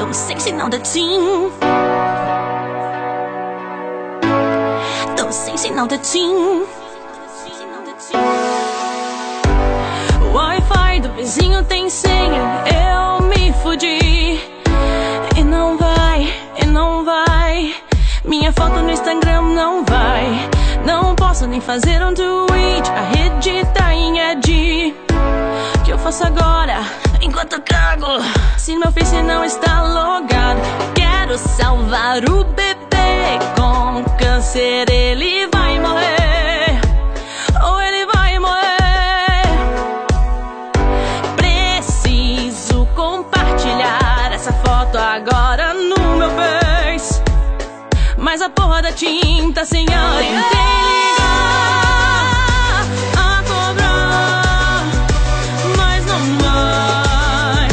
Tô sem sinal da TIM. Tô sem sinal da TIM. O Wi-Fi do vizinho tem senha, eu me fudi. E não vai, e não vai. Minha foto no Instagram não vai. Não posso nem fazer um tweet, a rede tá em ed. O que eu faço agora, enquanto eu cago? Se meu Face não está logado, quero salvar o bebê com câncer. Ele vai morrer, ou ele vai morrer. Preciso compartilhar essa foto agora no meu Face, mas a porra da tinta sem ar. Tentei ligar a cobrar, mas não vai.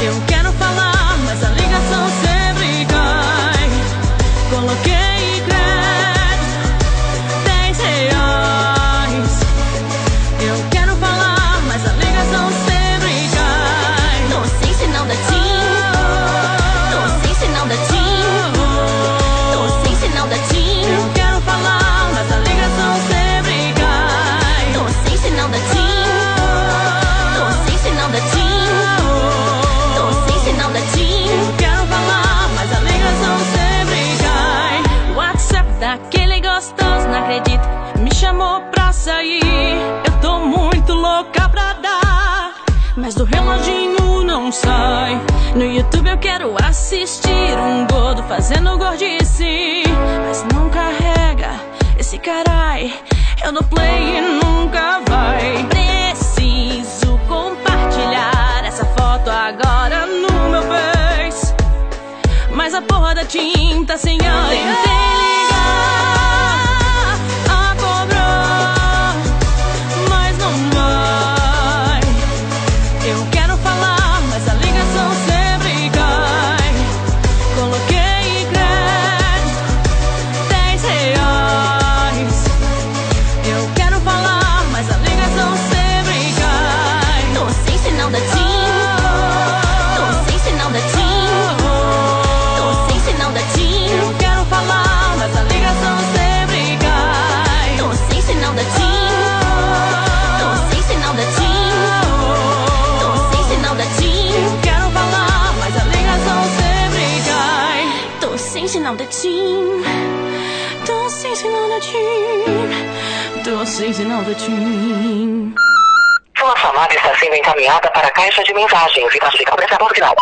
Eu quero falar, mas a ligação sempre cai. Coloquei crédito, R$10. Eu quero falar, mas a ligação sempre cai. Tô sem sinal da TIM. Tô sem sinal da TIM. Eu quero falar, mas a ligação sempre cai. Tô sem sinal da TIM. Tô sem sinal da TIM. Tô sem sinal da TIM. Eu quero falar, mas a ligação sempre cai. WhatsApp daquele gostoso, não acredito, me chamou pra sair. Eu tô muito louca pra dar, mas do reloginho não sai. No YouTube eu quero assistir um gordo fazendo gordice, mas não carrega esse carai. Eu dou play e nunca vai. Preciso compartilhar essa foto agora no meu Face, mas a porra da tinta sem ar. Tentei ligar a cobrar, mas não vai. Eu quero falar, mas a ligação sempre cai. Coloquei crédito, R$10. Eu quero falar, mas a ligação sempre cai. Tô sem sinal da TIM. Tô sem sinal da TIM. Tô sem sinal da TIM. Eu quero falar, mas a ligação sempre cai. Tô sem sinal da TIM. Tô sem sinal da TIM. Tô sem sinal da TIM. Eu quero falar, mas a ligação sempre cai. Tô sem sinal da TIM. Tô sem sinal da TIM. Tô sem sinal da TIM. Sua chamada está sendo encaminhada para a caixa de mensagens e para ligar para essa final.